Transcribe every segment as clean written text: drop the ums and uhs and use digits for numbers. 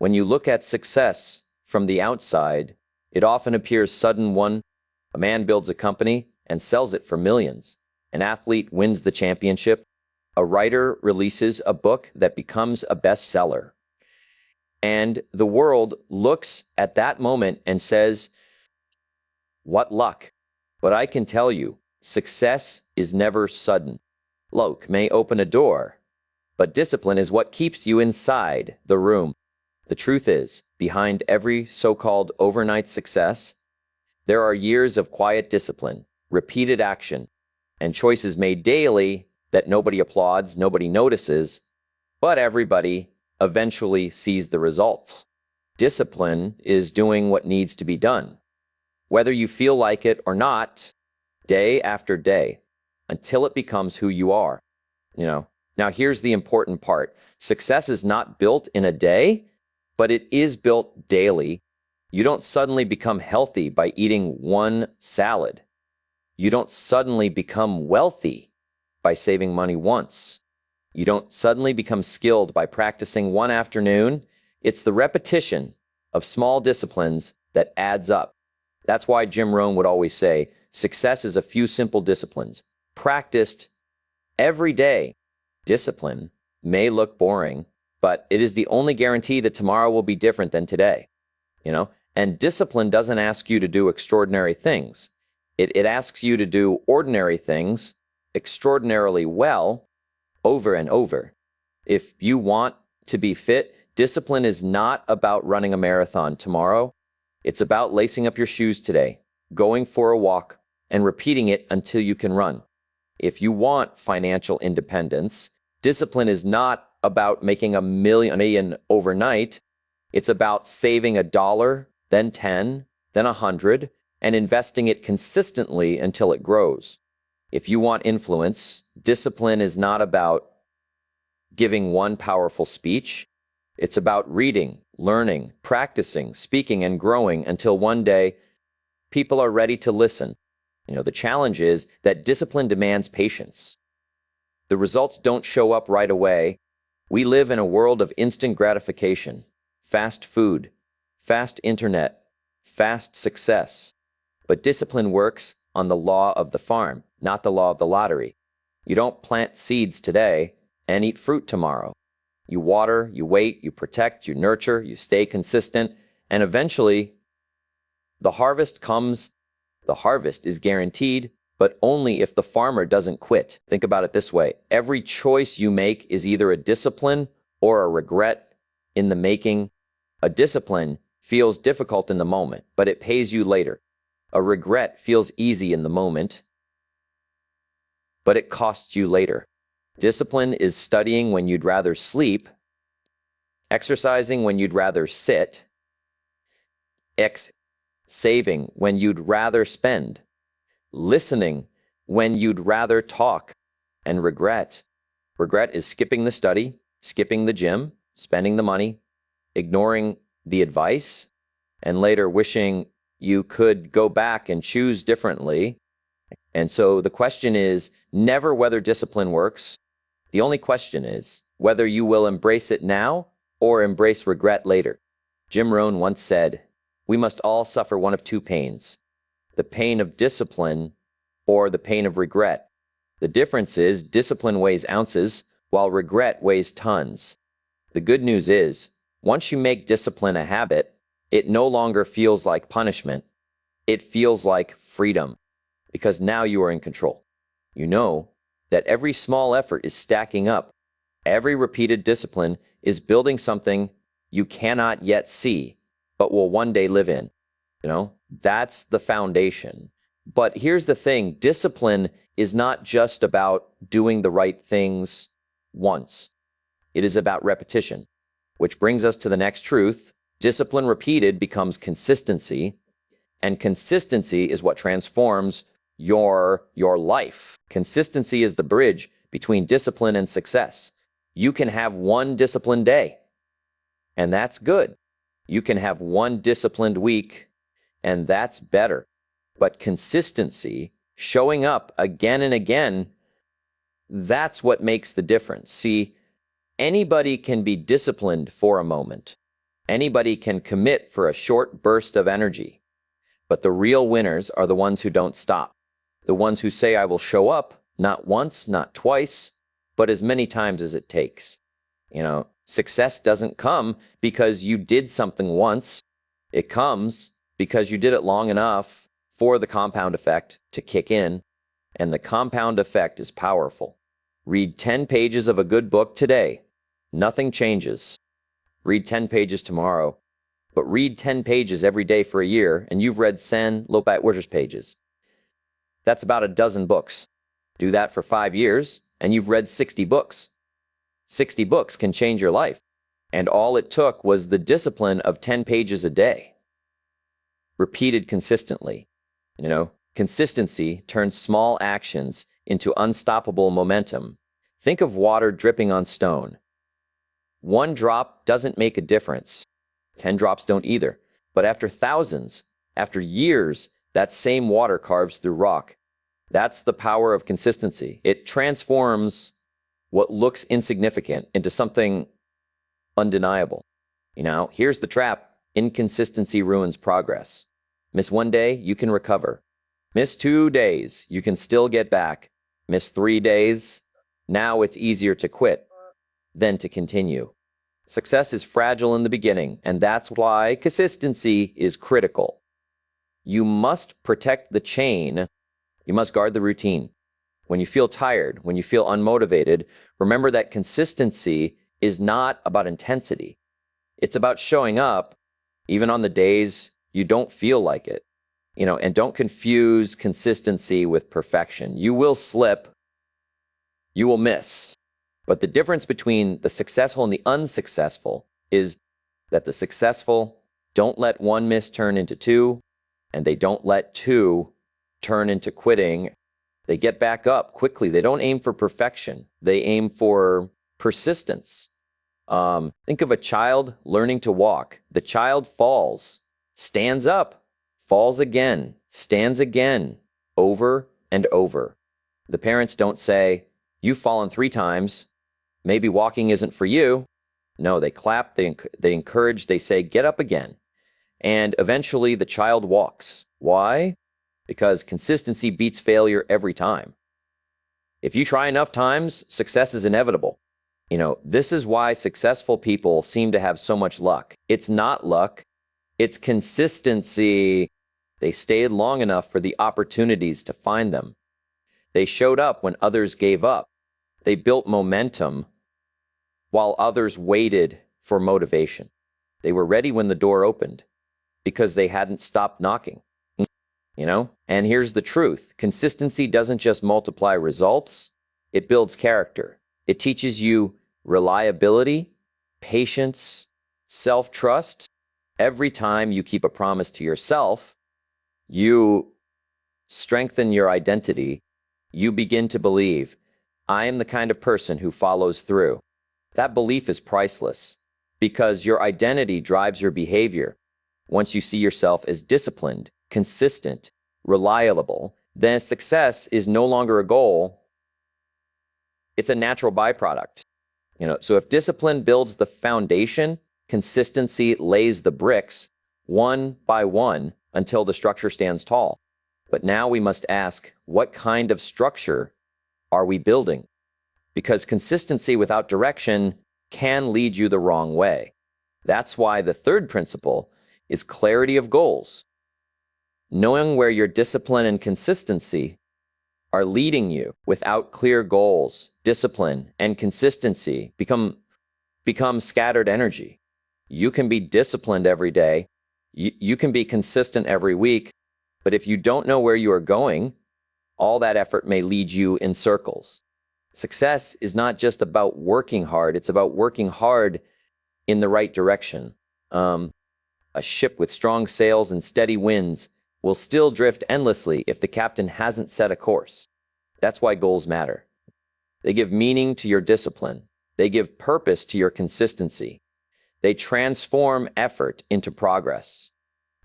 When you look at success from the outside, it often appears sudden. A man builds a company and sells it for millions. An athlete wins the championship. A writer releases a book that becomes a bestseller. And the world looks at that moment and says, what luck. But I can tell you, success is never sudden. Luck may open a door, but discipline is what keeps you inside the room. The truth is, behind every so-called overnight success, there are years of quiet discipline, repeated action, and choices made daily that nobody applauds, nobody notices, but everybody eventually sees the results. Discipline is doing what needs to be done, whether you feel like it or not, day after day, until it becomes who you are. Now here's the important part. Success is not built in a day, but it is built daily. You don't suddenly become healthy by eating one salad. You don't suddenly become wealthy by saving money once. You don't suddenly become skilled by practicing one afternoon. It's the repetition of small disciplines that adds up. That's why Jim Rohn would always say, success is a few simple disciplines, practiced every day. Discipline may look boring, but it is the only guarantee that tomorrow will be different than today. And discipline doesn't ask you to do extraordinary things. It asks you to do ordinary things extraordinarily well over and over. If you want to be fit, discipline is not about running a marathon tomorrow. It's about lacing up your shoes today, going for a walk, and repeating it until you can run. If you want financial independence, discipline is not about making $1 million overnight. It's about saving $1, then 10, then 100, and investing it consistently until it grows. If you want influence, discipline is not about giving one powerful speech. It's about reading, learning, practicing, speaking, and growing until one day people are ready to listen. The challenge is that discipline demands patience. The results don't show up right away. We live in a world of instant gratification, fast food, fast internet, fast success. But discipline works on the law of the farm, not the law of the lottery. You don't plant seeds today and eat fruit tomorrow. You water, you wait, you protect, you nurture, you stay consistent, and eventually the harvest comes. The harvest is guaranteed, but only if the farmer doesn't quit. Think about it this way. Every choice you make is either a discipline or a regret in the making. A discipline feels difficult in the moment, but it pays you later. A regret feels easy in the moment, but it costs you later. Discipline is studying when you'd rather sleep, exercising when you'd rather sit, saving when you'd rather spend, listening when you'd rather talk, and regret. Regret is skipping the study, skipping the gym, spending the money, ignoring the advice, and later wishing you could go back and choose differently. And so the question is never whether discipline works. The only question is whether you will embrace it now or embrace regret later. Jim Rohn once said, "We must all suffer one of two pains, the pain of discipline or the pain of regret. The difference is discipline weighs ounces while regret weighs tons." The good news is, once you make discipline a habit, it no longer feels like punishment. It feels like freedom, because now you are in control. You know that every small effort is stacking up. Every repeated discipline is building something you cannot yet see, but will one day live in. That's the foundation. But here's the thing, discipline is not just about doing the right things once. It is about repetition, which brings us to the next truth. Discipline repeated becomes consistency, and consistency is what transforms your life. Consistency is the bridge between discipline and success. You can have one disciplined day, and that's good. You can have one disciplined week, and that's better. But consistency, showing up again and again, that's what makes the difference. See, anybody can be disciplined for a moment, Anybody can commit for a short burst of energy, but the real winners are the ones who don't stop. The ones who say, I will show up, not once, not twice, but as many times as it takes. Success doesn't come because you did something once. It comes because you did it long enough for the compound effect to kick in, and the compound effect is powerful. Read 10 pages of a good book today. Nothing changes. Read 10 pages tomorrow, but read 10 pages every day for a year, and you've read 10 pages. That's about a dozen books. Do that for 5 years, and you've read 60 books. 60 books can change your life. And all it took was the discipline of 10 pages a day. Repeated consistently. Consistency turns small actions into unstoppable momentum. Think of water dripping on stone. 1 drop doesn't make a difference. 10 drops don't either. But after thousands, after years, that same water carves through rock. That's the power of consistency. It transforms what looks insignificant into something undeniable. Here's the trap. Inconsistency ruins progress. Miss 1 day, you can recover. Miss 2 days, you can still get back. Miss 3 days, now it's easier to quit than to continue. Success is fragile in the beginning, and that's why consistency is critical. You must protect the chain. You must guard the routine. When you feel tired, when you feel unmotivated, remember that consistency is not about intensity. It's about showing up even on the days you don't feel like it. And don't confuse consistency with perfection. You will slip. You will miss. But the difference between the successful and the unsuccessful is that the successful don't let 1 miss turn into 2, and they don't let 2 turn into quitting. They get back up quickly. They don't aim for perfection. They aim for persistence. Think of a child learning to walk. The child falls, stands up, falls again, stands again, over and over. The parents don't say, you've fallen 3 times. Maybe walking isn't for you. No, they clap, they encourage, they say, get up again. And eventually the child walks. Why? Because consistency beats failure every time. If you try enough times, success is inevitable. This is why successful people seem to have so much luck. It's not luck, it's consistency. They stayed long enough for the opportunities to find them. They showed up when others gave up. They built momentum while others waited for motivation. They were ready when the door opened because they hadn't stopped knocking. And here's the truth. Consistency doesn't just multiply results, it builds character. It teaches you reliability, patience, self-trust. Every time you keep a promise to yourself, you strengthen your identity. You begin to believe, I am the kind of person who follows through. That belief is priceless because your identity drives your behavior. Once you see yourself as disciplined, consistent, reliable, then success is no longer a goal. It's a natural byproduct. So if discipline builds the foundation, consistency lays the bricks one by one until the structure stands tall. But now we must ask, what kind of structure are we building? Because consistency without direction can lead you the wrong way. That's why the 3rd principle is clarity of goals. Knowing where your discipline and consistency are leading you. Without clear goals, discipline and consistency become scattered energy. You can be disciplined every day. You can be consistent every week. But if you don't know where you are going, all that effort may lead you in circles. Success is not just about working hard. It's about working hard in the right direction. A ship with strong sails and steady winds will still drift endlessly if the captain hasn't set a course. That's why goals matter. They give meaning to your discipline. They give purpose to your consistency. They transform effort into progress.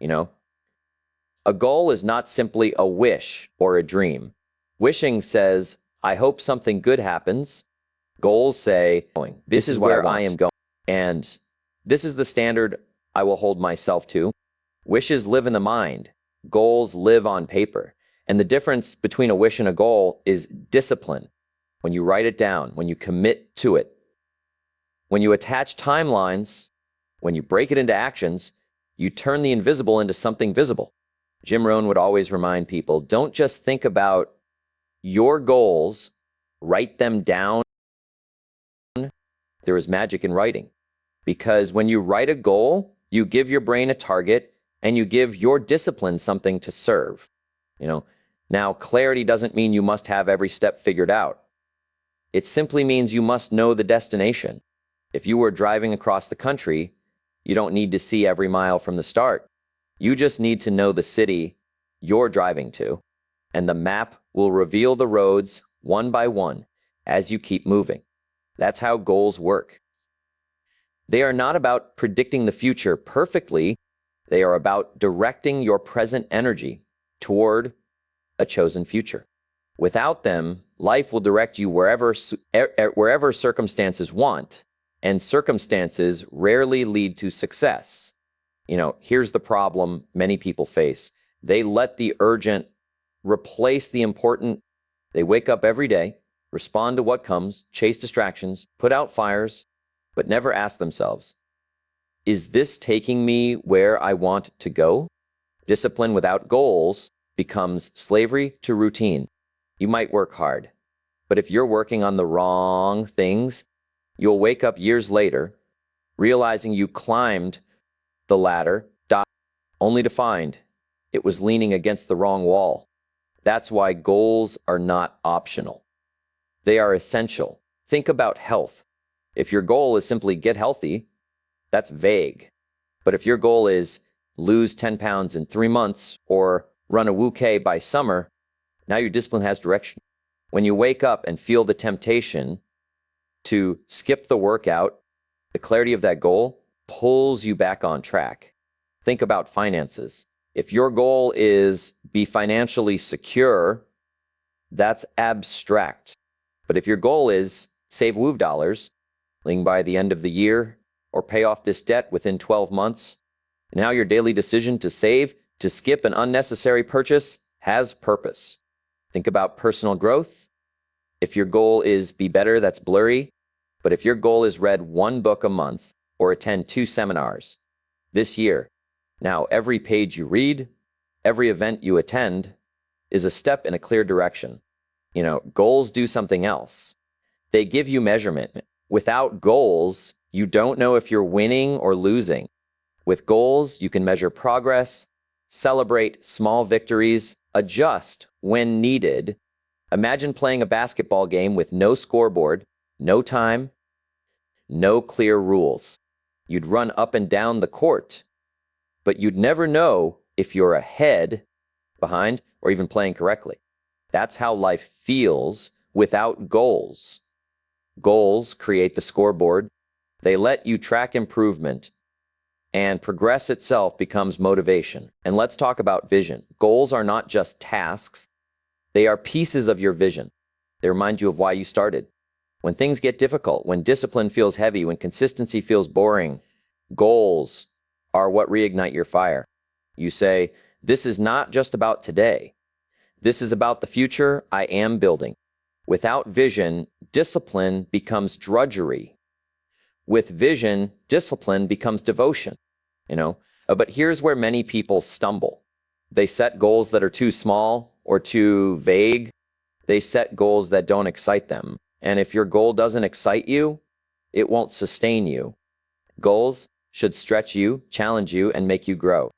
A goal is not simply a wish or a dream. Wishing says, I hope something good happens. Goals say, this is where I am going. And this is the standard I will hold myself to. Wishes live in the mind. Goals live on paper. And the difference between a wish and a goal is discipline. When you write it down, when you commit to it, when you attach timelines, when you break it into actions, you turn the invisible into something visible. Jim Rohn would always remind people, don't just think about your goals, write them down. There is magic in writing. Because when you write a goal, you give your brain a target and you give your discipline something to serve. Now, clarity doesn't mean you must have every step figured out. It simply means you must know the destination. If you were driving across the country, you don't need to see every mile from the start. You just need to know the city you're driving to, and the map will reveal the roads one by one as you keep moving. That's how goals work. They are not about predicting the future perfectly. They are about directing your present energy toward a chosen future. Without them, life will direct you wherever circumstances want, and circumstances rarely lead to success. Here's the problem many people face. They let the urgent replace the important. They wake up every day, respond to what comes, chase distractions, put out fires, but never ask themselves, is this taking me where I want to go? Discipline without goals becomes slavery to routine. You might work hard, but if you're working on the wrong things, you'll wake up years later realizing you climbed the ladder, only to find it was leaning against the wrong wall. That's why goals are not optional. They are essential. Think about health. If your goal is simply get healthy, that's vague. But if your goal is lose 10 pounds in 3 months or run a WUK by summer, now your discipline has direction. When you wake up and feel the temptation to skip the workout, the clarity of that goal pulls you back on track. Think about finances. If your goal is be financially secure, that's abstract. But if your goal is save WUV dollars, by the end of the year, or pay off this debt within 12 months, now your daily decision to save, to skip an unnecessary purchase, has purpose. Think about personal growth. If your goal is be better, that's blurry. But if your goal is read 1 book a month or attend 2 seminars this year, now every page you read, every event you attend is a step in a clear direction. Goals do something else. They give you measurement. Without goals, you don't know if you're winning or losing. With goals, you can measure progress, celebrate small victories, adjust when needed. Imagine playing a basketball game with no scoreboard, no time, no clear rules. You'd run up and down the court, but you'd never know if you're ahead, behind, or even playing correctly. That's how life feels without goals. Goals create the scoreboard. They let you track improvement, and progress itself becomes motivation. And let's talk about vision. Goals are not just tasks. They are pieces of your vision. They remind you of why you started. When things get difficult, when discipline feels heavy, when consistency feels boring, goals are what reignite your fire. You say, this is not just about today. This is about the future I am building. Without vision, discipline becomes drudgery. With vision, discipline becomes devotion. But here's where many people stumble. They set goals that are too small or too vague. They set goals that don't excite them. And if your goal doesn't excite you, it won't sustain you. Goals should stretch you, challenge you, and make you grow.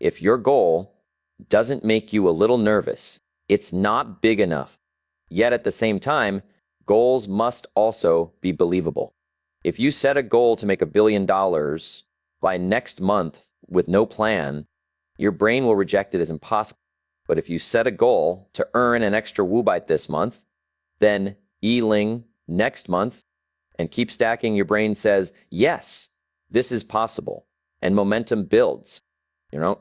If your goal doesn't make you a little nervous, it's not big enough. Yet at the same time, goals must also be believable. If you set a goal to make $1 billion by next month with no plan, your brain will reject it as impossible. But if you set a goal to earn an extra WUBite this month, then Eling next month, and keep stacking, your brain says, yes, this is possible. And momentum builds.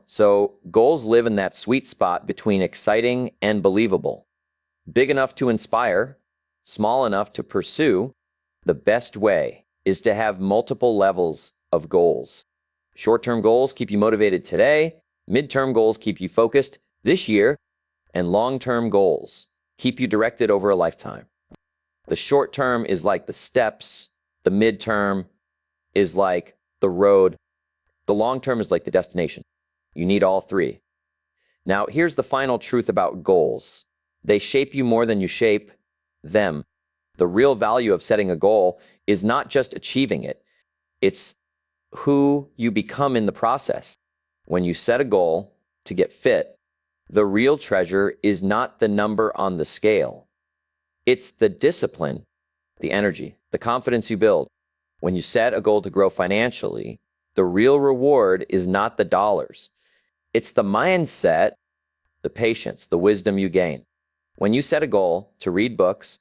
So goals live in that sweet spot between exciting and believable. Big enough to inspire, small enough to pursue. The best way is to have multiple levels of goals. Short-term goals keep you motivated today. Mid-term goals keep you focused this year. And long-term goals keep you directed over a lifetime. The short-term is like the steps. The mid-term is like the road. The long-term is like the destination. You need all three. Now, here's the final truth about goals. They shape you more than you shape them. The real value of setting a goal is not just achieving it. It's who you become in the process. When you set a goal to get fit, the real treasure is not the number on the scale. It's the discipline, the energy, the confidence you build. When you set a goal to grow financially, the real reward is not the dollars. It's the mindset, the patience, the wisdom you gain. When you set a goal to read books,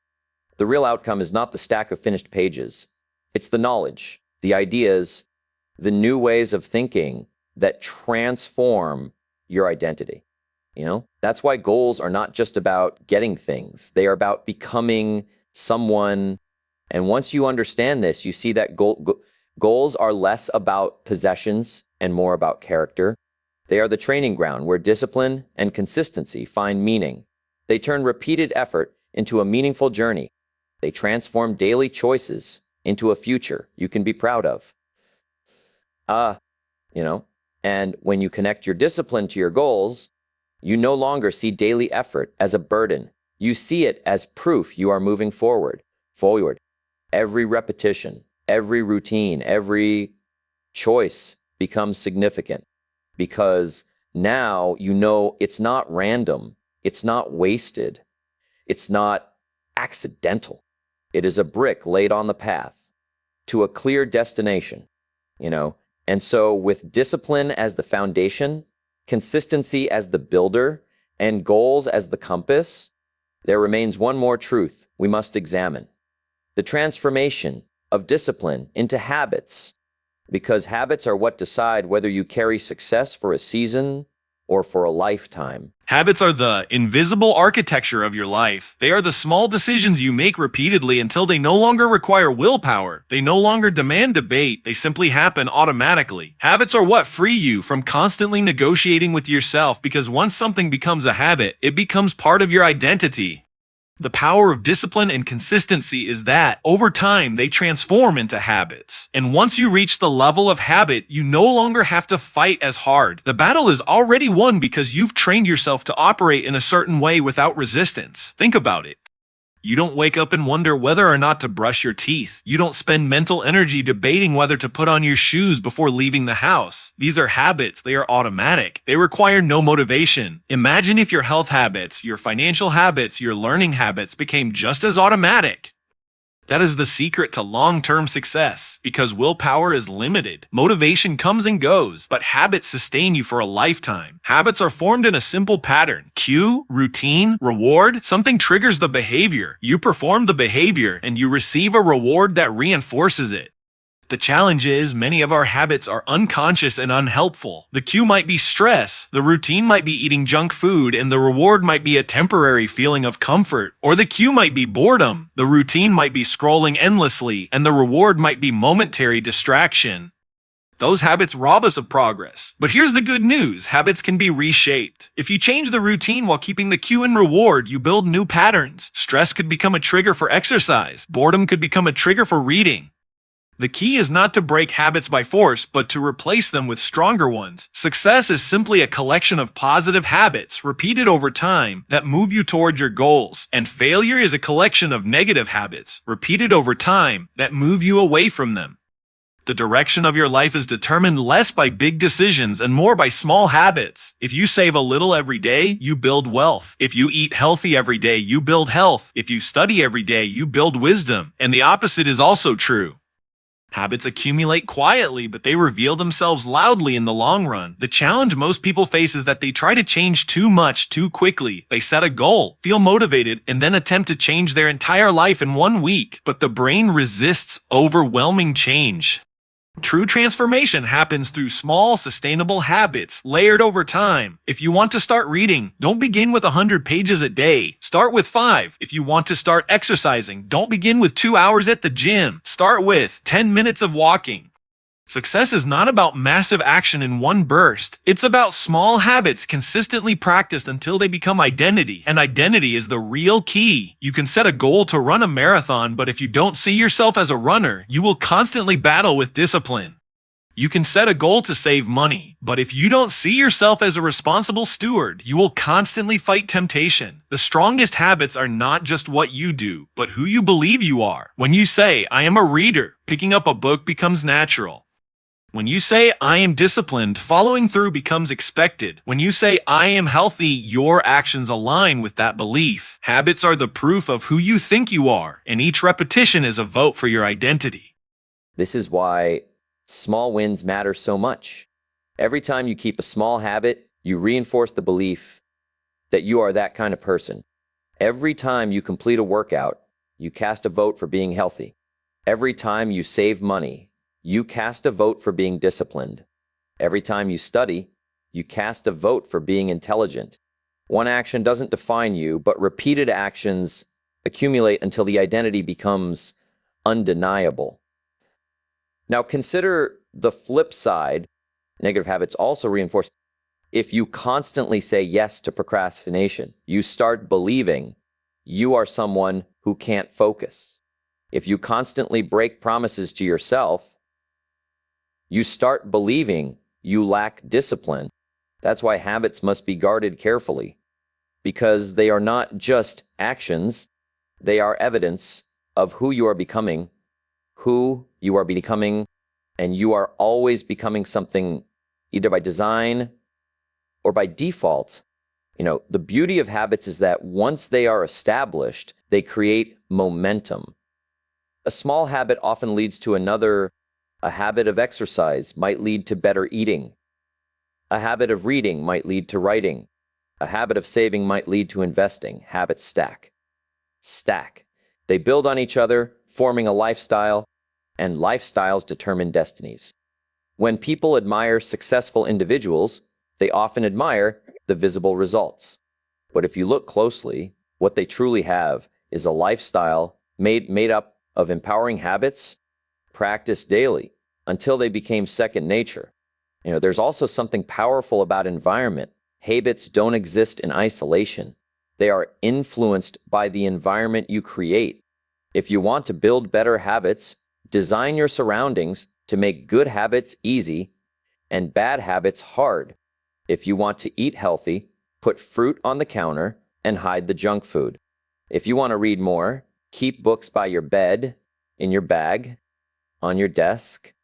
the real outcome is not the stack of finished pages. It's the knowledge, the ideas, the new ways of thinking that transform your identity. That's why goals are not just about getting things. They are about becoming someone. And once you understand this, you see that goals are less about possessions and more about character. They are the training ground where discipline and consistency find meaning. They turn repeated effort into a meaningful journey. They transform daily choices into a future you can be proud of. And when you connect your discipline to your goals, you no longer see daily effort as a burden. You see it as proof you are moving forward. Every repetition, every routine, every choice becomes significant because now you know it's not random, it's not wasted, it's not accidental. It is a brick laid on the path to a clear destination, And so with discipline as the foundation, consistency as the builder, and goals as the compass, there remains one more truth we must examine. The transformation of discipline into habits, because habits are what decide whether you carry success for a season or for a lifetime. Habits are the invisible architecture of your life. They are the small decisions you make repeatedly until they no longer require willpower. They no longer demand debate. They simply happen automatically. Habits are what free you from constantly negotiating with yourself, because once something becomes a habit, it becomes part of your identity. The power of discipline and consistency is that, over time, they transform into habits. And once you reach the level of habit, you no longer have to fight as hard. The battle is already won because you've trained yourself to operate in a certain way without resistance. Think about it. You don't wake up and wonder whether or not to brush your teeth. You don't spend mental energy debating whether to put on your shoes before leaving the house. These are habits. They are automatic. They require no motivation. Imagine if your health habits, your financial habits, your learning habits became just as automatic. That is the secret to long-term success, because willpower is limited. Motivation comes and goes, but habits sustain you for a lifetime. Habits are formed in a simple pattern. Cue, routine, reward. Something triggers the behavior. You perform the behavior, and you receive a reward that reinforces it. The challenge is, many of our habits are unconscious and unhelpful. The cue might be stress, the routine might be eating junk food, and the reward might be a temporary feeling of comfort. Or the cue might be boredom, the routine might be scrolling endlessly, and the reward might be momentary distraction. Those habits rob us of progress. But here's the good news: habits can be reshaped. If you change the routine while keeping the cue and reward, you build new patterns. Stress could become a trigger for exercise. Boredom could become a trigger for reading. The key is not to break habits by force, but to replace them with stronger ones. Success is simply a collection of positive habits repeated over time that move you toward your goals. And failure is a collection of negative habits repeated over time that move you away from them. The direction of your life is determined less by big decisions and more by small habits. If you save a little every day, you build wealth. If you eat healthy every day, you build health. If you study every day, you build wisdom. And the opposite is also true. Habits accumulate quietly, but they reveal themselves loudly in the long run. The challenge most people face is that they try to change too much too quickly. They set a goal, feel motivated, and then attempt to change their entire life in 1 week. But the brain resists overwhelming change. True transformation happens through small, sustainable habits layered over time. If you want to start reading, don't begin with 100 pages a day. Start with 5. If you want to start exercising, don't begin with 2 hours at the gym. Start with 10 minutes of walking. Success is not about massive action in one burst. It's about small habits consistently practiced until they become identity, and identity is the real key. You can set a goal to run a marathon, but if you don't see yourself as a runner, you will constantly battle with discipline. You can set a goal to save money, but if you don't see yourself as a responsible steward, you will constantly fight temptation. The strongest habits are not just what you do, but who you believe you are. When you say, "I am a reader," picking up a book becomes natural. When you say, "I am disciplined," following through becomes expected. When you say, "I am healthy," your actions align with that belief. Habits are the proof of who you think you are, and each repetition is a vote for your identity. This is why small wins matter so much. Every time you keep a small habit, you reinforce the belief that you are that kind of person. Every time you complete a workout, you cast a vote for being healthy. Every time you save money, you cast a vote for being disciplined. Every time you study, you cast a vote for being intelligent. One action doesn't define you, but repeated actions accumulate until the identity becomes undeniable. Now consider the flip side. Negative habits also reinforce. If you constantly say yes to procrastination, you start believing you are someone who can't focus. If you constantly break promises to yourself, you start believing you lack discipline. That's why habits must be guarded carefully, because they are not just actions, they are evidence of who you are becoming, and you are always becoming something either by design or by default. The beauty of habits is that once they are established, they create momentum. A small habit often leads to another. A habit of exercise might lead to better eating. A habit of reading might lead to writing. A habit of saving might lead to investing. Habits stack. They build on each other, forming a lifestyle, and lifestyles determine destinies. When people admire successful individuals, they often admire the visible results. But if you look closely, what they truly have is a lifestyle made up of empowering habits practiced daily until they became second nature. There's also something powerful about environment. Habits don't exist in isolation. They are influenced by the environment you create. If you want to build better habits, design your surroundings to make good habits easy and bad habits hard. If you want to eat healthy, put fruit on the counter and hide the junk food. If you want to read more, keep books by your bed, in your bag, on your desk.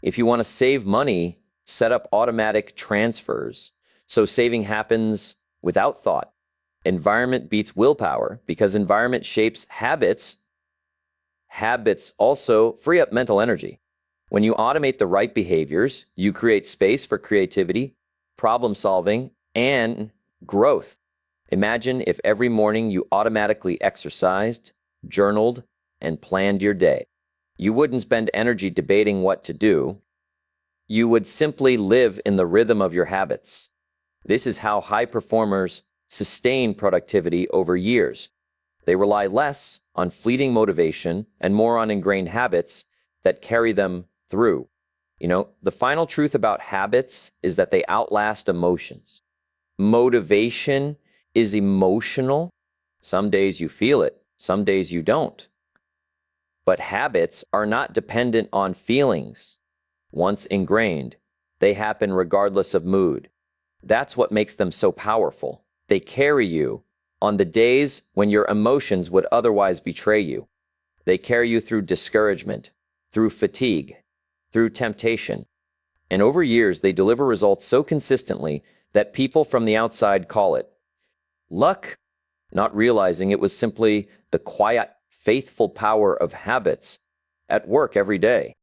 If you want to save money, set up automatic transfers so saving happens without thought. Environment beats willpower because environment shapes habits. Habits also free up mental energy. When you automate the right behaviors, you create space for creativity, problem solving, and growth. Imagine if every morning you automatically exercised, journaled, and planned your day. You wouldn't spend energy debating what to do. You would simply live in the rhythm of your habits. This is how high performers sustain productivity over years. They rely less on fleeting motivation and more on ingrained habits that carry them through. The final truth about habits is that they outlast emotions. Motivation is emotional. Some days you feel it, some days you don't. But habits are not dependent on feelings. Once ingrained, they happen regardless of mood. That's what makes them so powerful. They carry you on the days when your emotions would otherwise betray you. They carry you through discouragement, through fatigue, through temptation. And over years, they deliver results so consistently that people from the outside call it luck, not realizing it was simply the quiet, faithful power of habits at work every day.